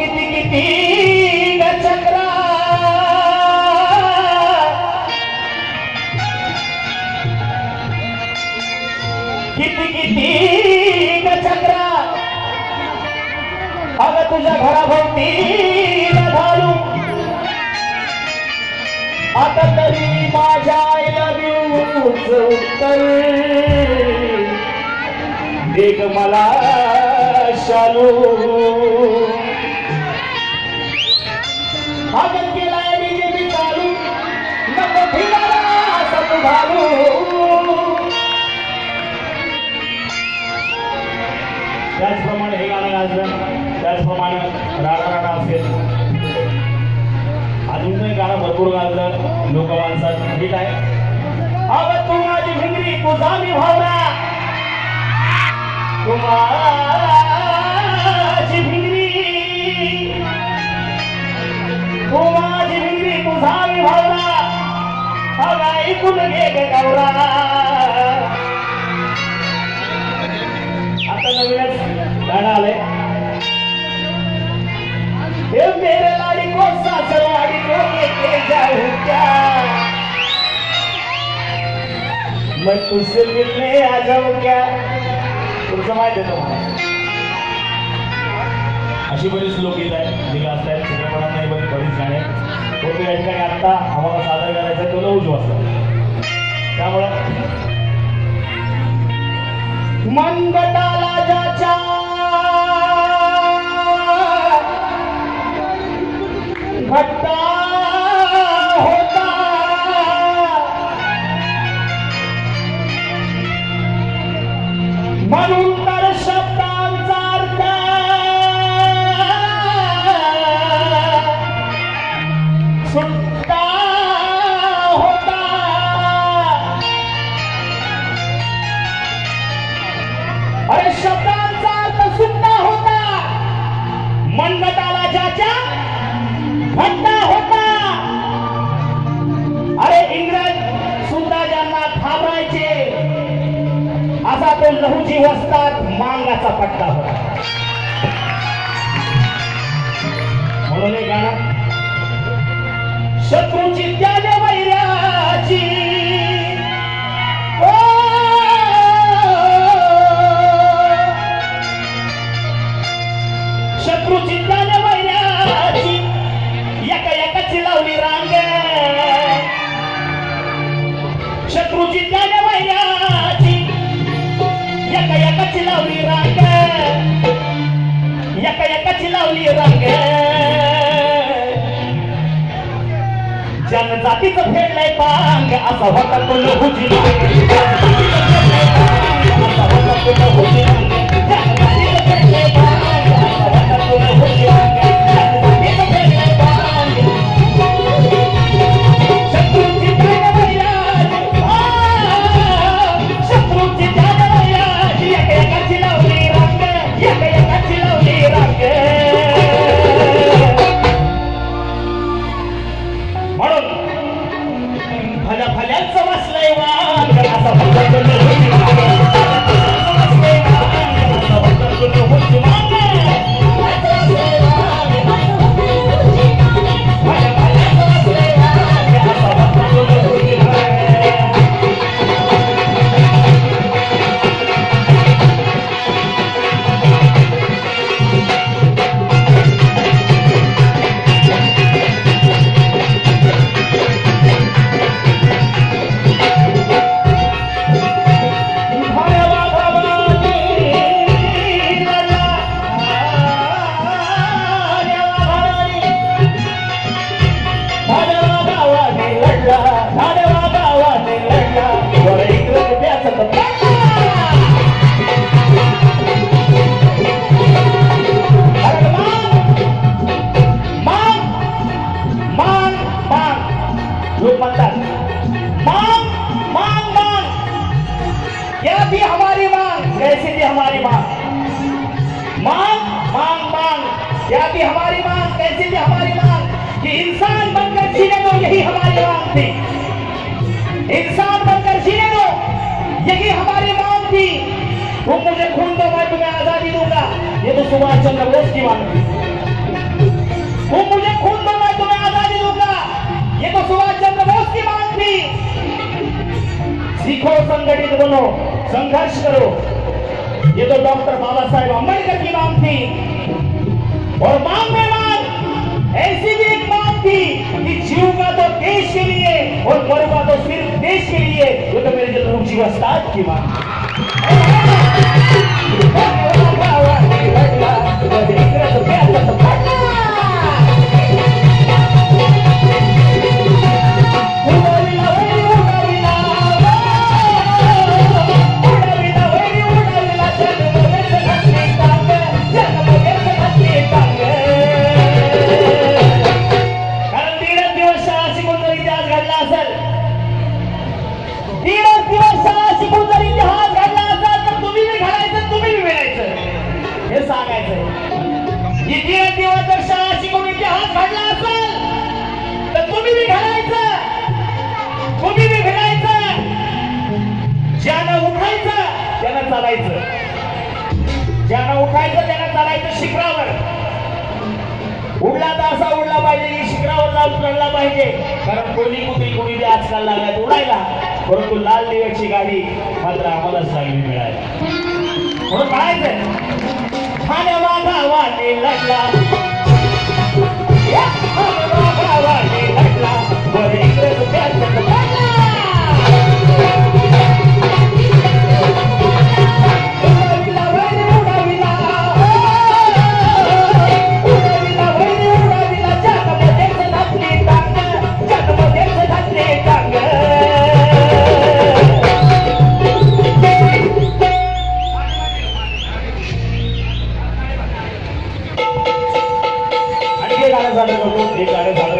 किती किती ग चक्रा किती किती ग चक्रा अगं तुझ्या घराभोवती घालू आता तरी माझ्या आय लव्ह यूच उत्तर देख मला शालू अगं केलाय बीजेपी चालू नको ठिकाणा असं घालू त्याचप्रमाणे हे गाणं गाजलं त्याचप्रमाणे राडा राडा असेल अजूनही गाणं भरपूर गाजलं लोकमानसात हिट आहे अगं तू माझी भिंगरी तुझा मी भावना तू माझी भिंगरी तू माझी भिंगरी तुझा मी भावना अगं ऐकून घे ग गौरा आता नवीनच गाणं आलंय हे मेरे लाड़ी को सासरवाड़ी को लेके जाऊं क्या मैं तुझसे मिलने आ जाऊं क्या तुमचं माहिती आहे तुम्हाला अशी बरीच लोकगीत आहे जी गाजत आहेत चित्रपटात नाही बरीच गाणे तो या ठिकाणी आता आम्हाला सादर करायचं आहे तो 9 वाजता त्यामुळं मनगटाला ज्याच्या घट्टा होता म्हणून तर शब्दांचा अर्थ सुट्टा होता अरे शब्दांचा अर्थ सुट्टा होता मनगटाला ज्याच्या घट्टा होता अरे इंग्रज सुद्धा ज्यांना थांबायचे असा तो लहुजी वस्ताद मांगाचा पट्टा होता म्हणून हे गाणं शत्रूची त्याने वैराची शत्रूची त्याने वैराची एकाची लावली रांग शत्रूची त्याने वैराची एकाची लावली रांग एकाची लावली रांग जनजातीचं फेडलंय पांग असा होता तो लहुजी क्या थी हमारी मांग, कैसी थी हमारी मांग कि इंसान बनकर जीने दो, यही हमारी मांग थी। इंसान बनकर जीने दो, यही हमारी मांग थी। तुम मुझे खून दो, मैं तुम्हें आजादी दूंगा, ये तो सुभाष चंद्र बोस की मांग थी। संघर्ष करो। ये तो डॉक्टर बाबा साहेब अम्बेडकर की मांग थी, और मांग में मांग ऐसी भी एक मांग थी कि जीऊंगा तो देश के लिए और मरूंगा तो सिर्फ देश के लिए। वो तो मेरे जरूर जी उस्ताद की मांग। ज्यानं उठायचं त्यानं चालायचं शिखरावर। उडला तर असा उडला पाहिजे की शिखरावर जाऊन चढला पाहिजे, कारण कोणी बी आजकाल लागलाय उडायला, परंतु लाल दिव्याची गाडी मात्र आम्हालाच लागली मिळाली। म्हणून म्हणायचं ठाण्या वाघावाने लढला, वाघावाने लढला, वर इंग्रज त्याचं पडला। गाणं झालं